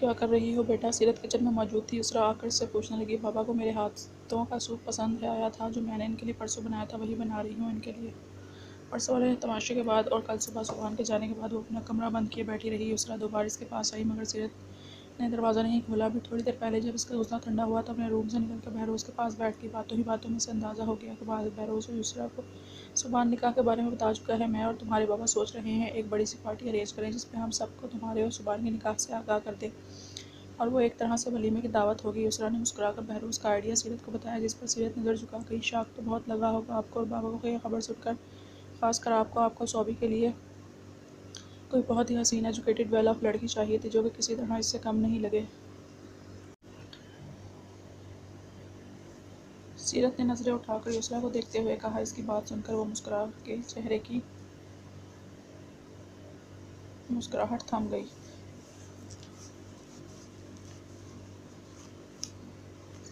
क्या कर रही हो बेटा? सीरत किचन में मौजूद थी। उसरा आकर से पूछने लगी, पापा को मेरे हाथों का सूप पसंद आया था। जो मैंने इनके लिए परसों बनाया था वही बना रही हूँ इनके लिए। परसों वाले तमाशे के बाद और कल सुबह सुबहान के जाने के बाद वो अपना कमरा बंद किए बैठी रही। उसरा 2 बार इसके पास आई मगर सीरत ने दरवाज़ा नहीं खोला। अभी थोड़ी देर पहले जब इसका गुस्सा ठंडा हुआ तो अपने रूम से निकल कर बहरोज़ के पास बैठ गई। बातों ही बातों में से अंदाज़ा हो गया कि बहरोज़ उसरा को सुबहान निकाह के बारे में बता चुका है। मैं और तुम्हारे बाबा सोच रहे हैं एक बड़ी सी पार्टी अरेंज करें जिसमें हम सबको तुम्हारे और सुबहान के निकाह से आगाह कर दें और वो एक तरह से वलीमे की दावत होगी। उसरा ने मुस्कुराकर बहरोज़ का आइडिया सीरत को बताया, जिस पर सीरत नज़र झुका गई। शॉक तो बहुत लगा होगा आपको और बाबा को यह खबर सुनकर, खासकर आपको सौबी के लिए कोई बहुत ही हसीन एजुकेटेड वेल ऑफ लड़की चाहिए थी जो कि किसी तरह इससे कम नहीं लगे। सीरत ने नज़रें उठाकर युसरा को देखते हुए कहा। इसकी बात सुनकर वो मुस्कुरा के चेहरे की मुस्कुराहट थम गई।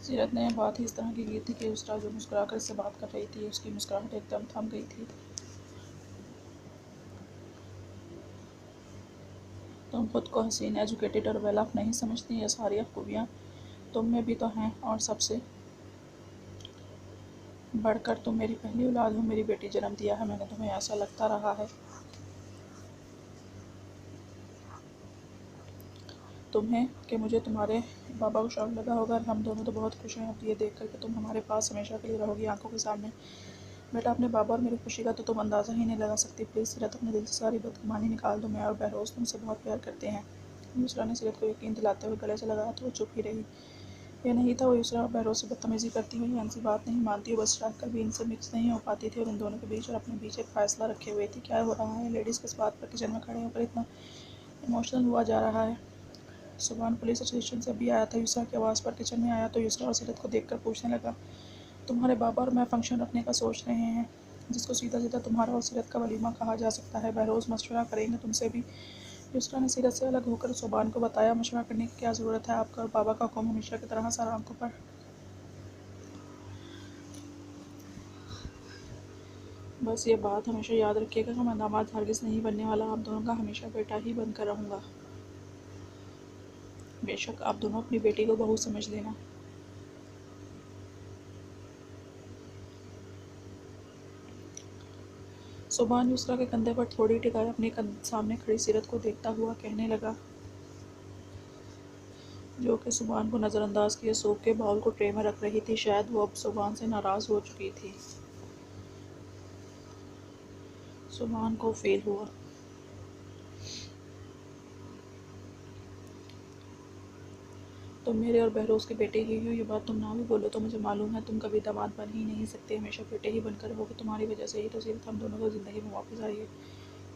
सीरत ने बात ही इस तरह की की थी कि युसरा जो मुस्कुराकर इससे बात कर रही थी उसकी मुस्कुराहट एकदम थम गई थी। तुम खुद को हसीन एजुकेटेड और वेल ऑफ नहीं समझती? ये सारी खूबियाँ तुम में भी तो हैं और सबसे बढ़कर तुम मेरी पहली औलाद हो। मेरी बेटी जन्म दिया है मैंने तुम्हें, ऐसा लगता रहा है तुम्हें कि मुझे तुम्हारे बाबा को शौक लगा होगा। हम दोनों तो बहुत खुश हैं अब ये देखकर कि तुम हमारे पास हमेशा के लिए रहोगी आंखों के सामने। बेटा, अपने बाबा और मेरी खुशी का तो तुम अंदाज़ा ही नहीं लगा सकती। प्लीज़ सीरत, अपने दिल से सारी बदगुमानी निकाल दो। मैं और बहरोज़ तुमसे बहुत प्यार करते हैं। युसरा ने सीरत को यकीन दिलाते हुए गले से लगाया तो वो चुप ही रही। ये नहीं था वो युसरा और बहरोज़ से बदतमीज़ी करती हुई ऐसी बात नहीं मानती, वो बस रह कर भी इनसे मिक्स नहीं हो पाती थी और इन दोनों के बीच और अपने बीच एक फ़ैसला रखे हुए थी। क्या हो रहा है? लेडीज़ किस बात पर किचन में खड़े होकर इतना इमोशनल हुआ जा रहा है? सुबहान पुलिस स्टेशन से भी आया था। युसरा की आवाज़ पर किचन में आया तो युसरा और सीरत को देखकर पूछने लगा, तुम्हारे बाबा और मैं फ़ंक्शन रखने का सोच रहे हैं जिसको सीधा सीधा तुम्हारा और सीरत का वलीमा कहा जा सकता है। बहरोज़ मशवरा करेंगे तुमसे भी। युसरा ने सीरत से अलग होकर सुबहान को बताया, मशवरा करने की क्या ज़रूरत है? आपका और बाबा का हुक्म हमेशा की तरह सर आंखों पर बस ये बात हमेशा याद रखिएगा कि मैं दामाद हरगिज़ नहीं बनने वाला। आप दोनों का हमेशा बेटा ही बनकर रहूँगा। बेशक आप दोनों अपनी बेटी को बहू समझ लेना। सुबहान युसरा के कंधे पर थोड़ी टिकाए अपने सामने खड़ी सीरत को देखता हुआ कहने लगा, जो कि सुबहान को नज़रअंदाज किए सूप के बाउल को ट्रे में रख रही थी। शायद वो अब सुबहान से नाराज़ हो चुकी थी। सुबहान को फील हुआ तुम मेरे और बहरोज़ के बेटे ही हो। ये बात तुम ना भी बोलो तो मुझे मालूम है तुम कभी दामाद बन ही नहीं सकते, हमेशा बेटे ही बनकर रहोगे। तुम्हारी वजह से ही तो सीरत हम दोनों को ज़िंदगी में वापस आई है।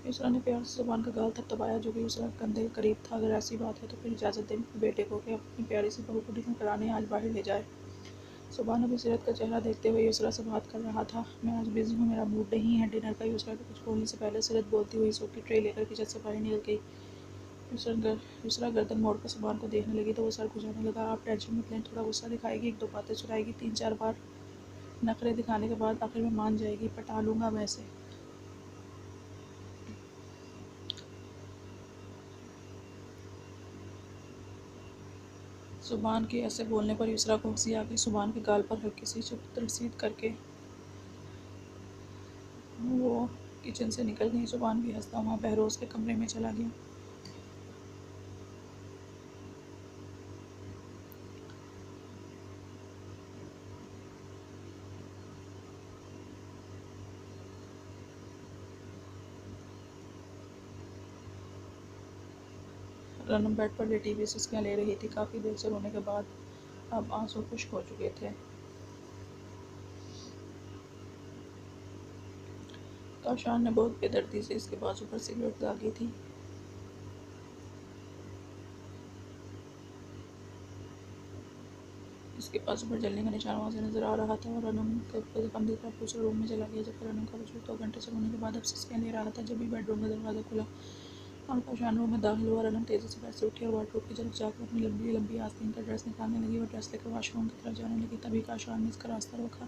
युसरा ने प्यार से सुबहान का गाल थपथपाया जो कि युसरा के कंधे के करीब था। अगर ऐसी बात है तो फिर इजाज़त दें अपने बेटे को कि अपनी प्यारी सी बहू को डिनर कराने आज बाहर ले जाए। सुबहान अभी सीरत का चेहरा देखते हुए युसरा से बात कर रहा था। मैं आज बिज़ी हूँ, मेरा मूड नहीं है डिनर का। युसरा के कुछ बोलने से पहले सीरत बोलती हुई सूप की ट्रे लेकर किचन से बाहर निकल गई। युसरा गर्दन मोड़कर सुबहान को देखने लगी तो वो सर खुजाने लगा। आप टेंशन मत लें, थोड़ा गुस्सा दिखाएगी, 1-2 बातें चुराएगी, 3-4 बार नखरे दिखाने के बाद आखिर में मान जाएगी। पटा लूँगा वैसे। सुबहान के ऐसे बोलने पर युसरा को हंसी आ गई। सुबहान के गाल पर हल्की सी चुप रसीद करके वो किचन से निकल गई। सुबहान भी हंसता हुआ बहरोज़ के कमरे में चला गया। रनम बेड पर लेटी हुई सिसकियाँ ले रही थी। काफ़ी देर से रोने के बाद अब आंसू खुश्क हो चुके थे। कौशान ने बहुत बेदर्दी से इसके बाजू पर सिगरेट दागी थी। इसके बाजू पर जलने का निशान वहाँ से नजर आ रहा था और रनम कदम देकर दूसरे रूम में चला गया। जबकि रनम का वजूद 2 घंटे से रोने के बाद अब सिसकियाँ ले रहा था। जब भी बेडरूम का दरवाज़ा खुला और कौशान रूम में दाखिल हुआ, रनम तेज़ी से बेड से उठी और वार्डरोब की तरफ जाकर अपनी लंबी लंबी आस्तीन का ड्रेस निकालने लगी और ड्रेस लेकर वॉशरूम की तरफ जाने लगी। तभी कौशान ने इसका रास्ता रोका।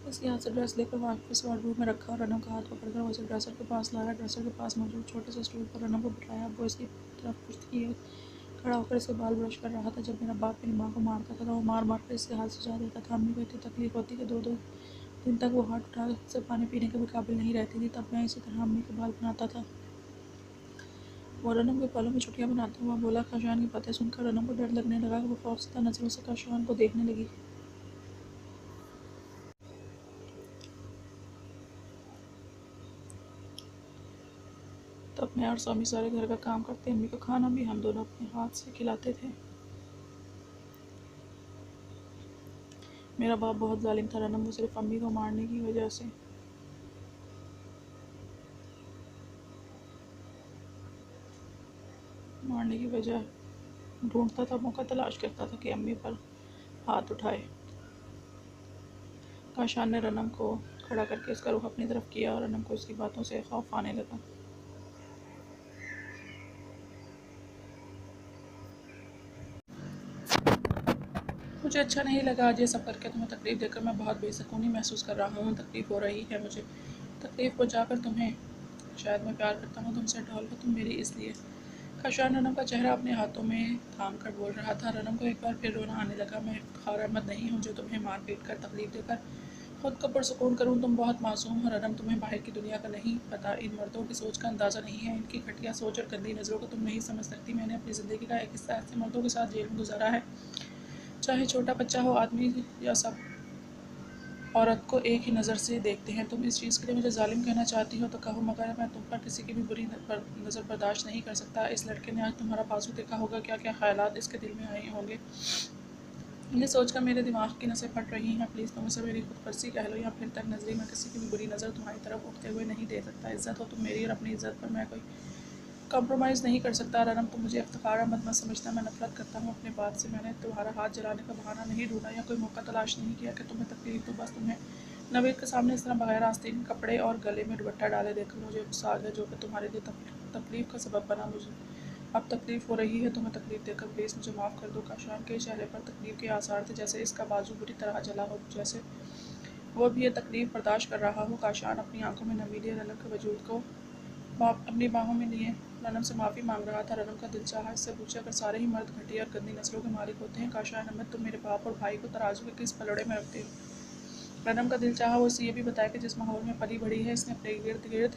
इसके हाथ से ड्रेस लेकर वापस वार्डरोब में रखा और रनम का हाथ पकड़कर उसे ड्रेसर के पास लाया। ड्रेसर के पास मौजूद छोटे से स्टूल पर रनम को बिठाया। अब वो इसकी तरफ पुश्त किए खड़ा होकर इसके बाल ब्रश कर रहा था। जब मेरा बाप मेरी माँ को मारता था तो वो मार मार कर इसके हाथ सुझा देता था। अम्मी को इतनी तकलीफ़ होती कि 2-2 दिन तक वो हाथ उठा से पानी पीने के भी काबिल नहीं रहती थी। तब मैं इसी तरह अम्मी के बाल बनाता था। वो रनम के बालों में छुट्टियाँ बनाता हुआ बोला। काशान की बातें सुनकर रनम को डर लगने लगा कि वो खौफजदा नज़रों से काशान को देखने लगी। तब मैं और स्वामी सारे घर का काम करते, अम्मी को खाना भी हम दोनों अपने हाथ से खिलाते थे। मेरा बाप बहुत जालिम था। रनम को सिर्फ अम्मी को मारने की वजह से ढूंढता था, मौका तलाश करता था कि अम्मी पर हाथ उठाए। काशान ने रनम को खड़ा करके उसका रुख अपनी तरफ किया और रनम को उसकी बातों से खौफ आने लगा। मुझे अच्छा नहीं लगा आज ये सब करके तुम्हें तकलीफ़ देकर। मैं बहुत बेसुकूनी महसूस कर रहा हूँ। तकलीफ़ हो रही है मुझे। तकलीफ़ पहुँचाकर तुम्हें। शायद मैं प्यार करता हूँ तुमसे ढॉल को, तुम मेरी इसलिए। काशान रनम का चेहरा अपने हाथों में थाम कर बोल रहा था। रनम को एक बार फिर रोना आने लगा। मैं इफ्तिखार अहमद नहीं हूँ जो तुम्हें मार पीट कर तकलीफ़ देकर खुद को पुरसुकून करूँ। तुम बहुत मासूम हो रनम, तुम्हें बाहर की दुनिया का नहीं पता। इन मर्दों की सोच का अंदाज़ा नहीं है। इनकी घटिया सोच और गंदी नज़रों को तुम नहीं समझ सकती। मैंने अपनी ज़िंदगी का एक हिस्सा ऐसे मर्दों के साथ जेल में गुजारा है, चाहे छोटा बच्चा हो, आदमी या सब औरत को एक ही नज़र से देखते हैं। तुम इस चीज़ के लिए मुझे जालिम कहना चाहती हो तो कहो, मगर मैं तुम पर किसी की भी बुरी नज़र बर्दाश्त नहीं कर सकता। इस लड़के ने आज तुम्हारा बाजू देखा होगा, क्या क्या ख्यालात इसके दिल में आए होंगे। ये सोचकर मेरे दिमाग की नसें फट रही हैं। प्लीज़ तुम उसे मेरी खुदपरसी कह लो या फिर तक नज़री। मैं किसी की भी बुरी नज़र तुम्हारी तरफ उठते हुए नहीं दे सकता। इज़्ज़त हो तुम मेरी और अपनी इज़्ज़त पर मैं कोई कॉम्प्रोमाइज़ नहीं कर सकता। रनम, तुम मुझे इफ्तिखार अहमद मत समझना। मैं नफरत करता हूँ अपने बात से। मैंने तुम्हारा हाथ जलाने का बहाना नहीं ढूंढा या कोई मौका तलाश नहीं किया कि तुम्हें तकलीफ दूँ। बस तुम्हें नवीद के सामने इस तरह बगैर आस्तीन के कपड़े और गले में दुपट्टा डाले देखकर मुझे गुस्सा आ गया, जो कि तुम्हारे लिए तकलीफ़ का सबब बना। मुझे अब तकलीफ़ हो रही है तुम्हें तकलीफ़ देकर। प्लीज़ मुझे माफ़ कर दो। काशान के चेहरे पर तकलीफ़ के आसार थे, जैसे इसका बाजू बुरी तरह जला हो, जैसे वो भी ये तकलीफ़ बर्दाश्त कर रहा हो। काशान अपनी आंखों में नमी लिए रनम के वजूद को अपनी बाहों में लिए रनम से माफ़ी मांग रहा था। रनम का दिल चाहा इससे पूछे, अगर सारे ही मर्द घटिया और गंदी नस्लों के मालिक होते हैं, काशान अहमद, तुम मेरे बाप और भाई को तराजू के किस पलड़े में रखते हो। रनम का दिल चाहा वो इसे ये भी बताया कि जिस माहौल में पली बढ़ी है, इसने अपने इर्द गिर्द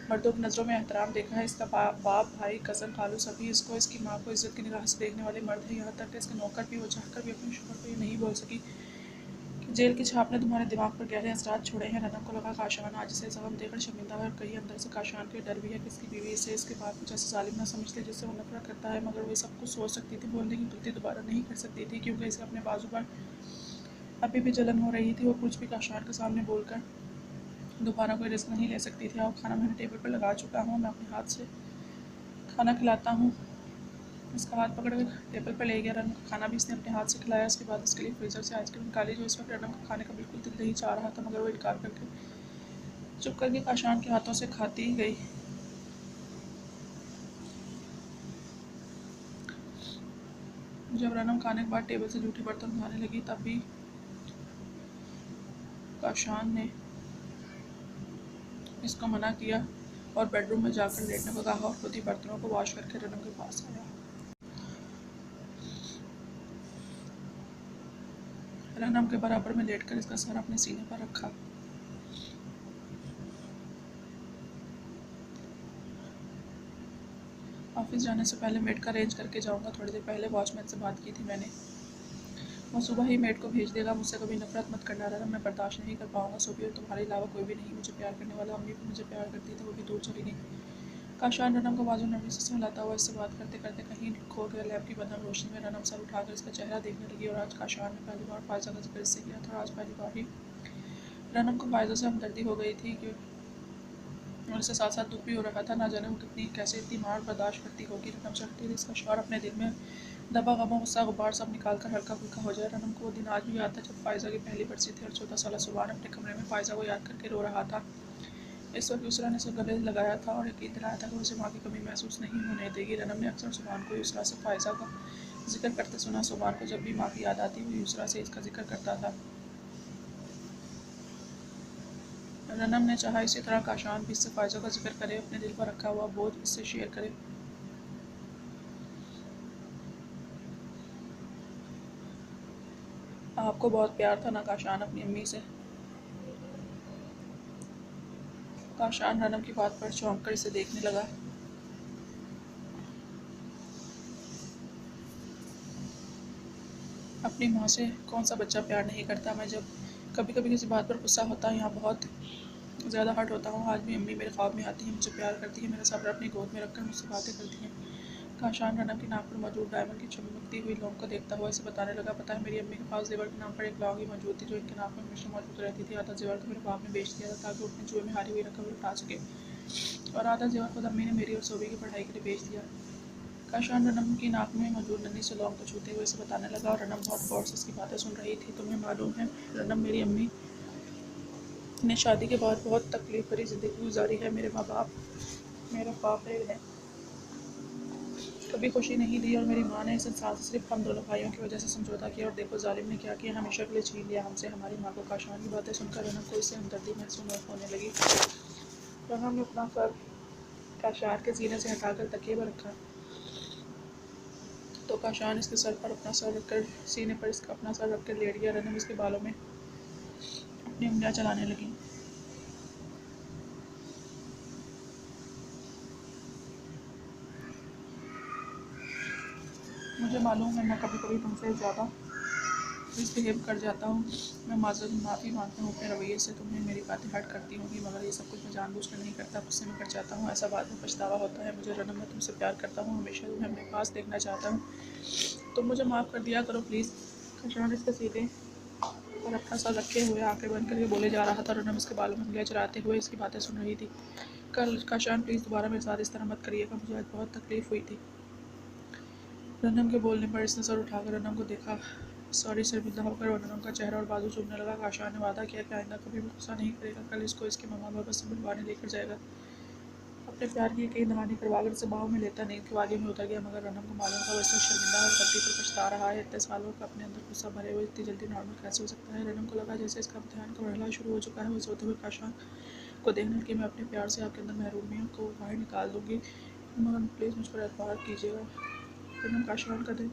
मर्दों की नज़रों में एहतराम देखा है। इसका बाप, भाई, कज़न, खालू सभी इसको, इसकी माँ को इज़्ज़त की निगाह से देखने वाले मर्द हैं। यहाँ तक कि इसके नौकर भी, वो चाहकर भी अपने शोहर को ये नहीं बोल सकी कि जेल की छाप ने तुम्हारे दिमाग पर गहरे असरात छोड़े हैं। रनम को लगा काशान आज इसे ज़ख्म देकर शर्मिंदा है, और कहीं अंदर से काशान के डर भी है कि इसकी बीवी इसे इसके बाप को जैसे जालिम ना समझ ले जिससे वो नफरत करता है। मगर वो सब कुछ सोच सकती थी, बोलने की गलती दोबारा नहीं कर सकती थी, क्योंकि इसे अपने बाजू पर अभी भी जलन हो रही थी। वो कुछ भी काशान के सामने बोलकर दोबारा कोई रिस्क नहीं ले सकती थी। अब खाना मैंने टेबल पर लगा चुका हूँ, मैं अपने हाथ से खाना खिलाता हूँ। इसका हाथ पकड़ कर टेबल पर ले गया। रनम का खाना भी इसने अपने हाथ से खिलाया। उसके बाद इसके लिए फ्रीज़र से आइसक्रीम निकाली, जो इस वक्त रनम को खाने का बिल्कुल दिल नहीं चाह रहा था, मगर वो इनकार करके चुप करके काशान के हाथों से खाती गई। जब रनम खाने के बाद टेबल से जूठे बर्तन उठाने लगी, तब भी काशान ने इसको मना किया और बेडरूम में जाकर लेटने को कहा, और खुद ही बर्तनों को वॉश करके रनम के पास आया। रनम के बराबर में लेटकर इसका सर अपने सीने पर रखा। ऑफिस जाने से पहले मेड का अरेंज करके जाऊंगा। थोड़ी देर पहले वॉचमैन से बात की थी मैंने, वो सुबह ही मेड को भेज देगा। मुझसे कभी नफरत मत करना रनम, मैं बर्दाश्त नहीं कर पाऊंगा। सोफी और तुम्हारे अलावा कोई भी नहीं मुझे प्यार करने वाला। अम्मी भी मुझे प्यार करती थी, वो भी दूर चली गई। काशान रनम को बाजू नरमी से सहलाता हुआ इससे बात करते करते कहीं खो गया। लैब की बदम रोशनी में रनम सर उठाकर इसका चेहरा देखने लगी, और आज काशान ने पहली बार फायजा का जिक्र इससे किया था। आज पहली बार ही रनम को फायजा से हमदर्दी हो गई थी कि और इससे साथ साथ दुख भी हो रहा था। ना जाने वो कैसे इतनी मार बर्दाश्त करती होगी। रनम चाहती थी इसका शौहर अपने दिल में दबा गमा गुस्सा गुबार सब निकाल कर हल्का फुल्का हो जाए। रनम को वो दिन आज भी याद था जब फायजा की पहली बरसी थी और 14 साल सुबान अपने कमरे में फायजा को याद करके रो रहा था। इस वक्त यूसरा ने उसे गले लगाया था और यकीन दिलाया था कि उसे माँ की कमी महसूस नहीं होने देगी। रनम ने अक्सर सुबान को यूसरा से फायजा का जिक्र करते सुना। सुबान को जब भी माँ की याद आती वो यूसरा से इसका जिक्र करता था। रनम ने चाहा इसी तरह काशान भी इससे फायजा का जिक्र करे, अपने दिल पर रखा हुआ बोझ इससे शेयर करे। आपको बहुत प्यार था ना काशान अपनी अम्मी से। काशान रनम की बात पर चौंक कर इसे देखने लगा। अपनी माँ से कौन सा बच्चा प्यार नहीं करता। मैं जब कभी कभी किसी बात पर गुस्सा होता है, यहाँ बहुत ज़्यादा हर्ट होता हूँ, आज भी अम्मी मेरे ख्वाब में आती है, मुझे प्यार करती है, मेरा सब्र अपनी गोद में रखकर मुझसे बातें करती हैं। काशान रनम की नाक पर मौजूद डायमंड की चमकती हुई लौंग को देखता हुआ इसे बताने लगा, पता है मेरी अम्मी के पास जेवर के नाम पर एक लौंग ही मौजूद थी जो इनके नाक में हमेशा मौजूद रहती थी। आधा जेवर तो मेरे बाप ने बेच दिया था ताकि वो अपने जुए में हारी हुई रकम लौटा सके, और आधा जेवर खुद अम्मी ने मेरी और सोबी की पढ़ाई के लिए बेच दिया। काशान रनम की नाक में मौजूद नन्ही से लौंग को छूते हुए इसे बताने लगा, और रनम बहुत गौर से इसकी बातें सुन रही थी। तुम्हें मालूम है रनम, मेरी अम्मी ने शादी के बाद बहुत तकलीफ भरी ज़िंदगी गुजारी है। मेरे माँ बाप मेरा पाप है, कभी खुशी नहीं दी, और मेरी माँ ने इस इंसान से सिर्फ हम दोनों भाइयों की वजह से समझौता किया, और देखो जालिम ने क्या किया, हमेशा के लिए छीन लिया हमसे हमारी माँ को। काशान की बातें सुनकर रनम को इससे हमदर्दी महसूस होने लगी। रनम ने अपना सर काशान के सीने से हटाकर तकिए पर रखा, तो काशान इसके सर पर अपना सर रखकर सीने पर इसका अपना सर रखकर लेट गया। रनम इसके बालों में अपनी उंगलियां चलाने लगी। मुझे मालूम है मैं कभी कभी तुमसे ज़्यादा मिसबिहेव कर जाता हूँ, मैं माफ़ी मांगता हूँ अपने रवैये से, तुम्हें मेरी बातें हर्ट करती होंगी, मगर ये सब कुछ मैं जानबूझकर नहीं करता, गुस्से में कर जाता हूँ, ऐसा बाद में पछतावा होता है मुझे। रनम, मैं तुमसे प्यार करता हूँ, हमेशा तुम्हें अपने पास देखना चाहता हूँ, तुम मुझे माफ़ कर दिया करो प्लीज़। काशान इसके सीधे और अपना सर रखे हुए आंखें बंद करके बोले जा रहा था। रनम इसके बालों में उंगलियां चलाते हुए इसकी बातें सुन रही थी। कल काशान प्लीज़ दोबारा मेरे साथ इस तरह मत करिएगा, मुझे आज बहुत तकलीफ़ हुई थी। रनम के बोलने पर इसने सर उठाकर रनम को देखा, सॉरी शर्मिंदा होकर और रनम का चेहरा और बाजू चूमने लगा। काशान ने वादा किया कि आइंदा कभी भी गुस्सा नहीं करेगा, कल इसको इसके मम्मा पापा से मिलवाने लेकर जाएगा। अपने प्यार की कई दहानी करवाकर इसे बाहों में लेता नींद के वागे में उतर गया, मगर रनम को मालूम था वो इससे शर्मिंदा और गलती पर पछता रहा है। इतने सालों का अपने अंदर गुस्सा भरे हुए इतनी जल्दी नॉर्मल कैसे हो सकता है। रनम को लगा जैसे इसका इम्तिहान का मरहला शुरू हो चुका है। वो सोते हुए काशान को देखने कि मैं अपने प्यार से आपके अंदर महरूमियों को बाहर निकाल दूंगी, मगर प्लीज़ मुझ पर एतबार कीजिएगा। रनम काशान का दिल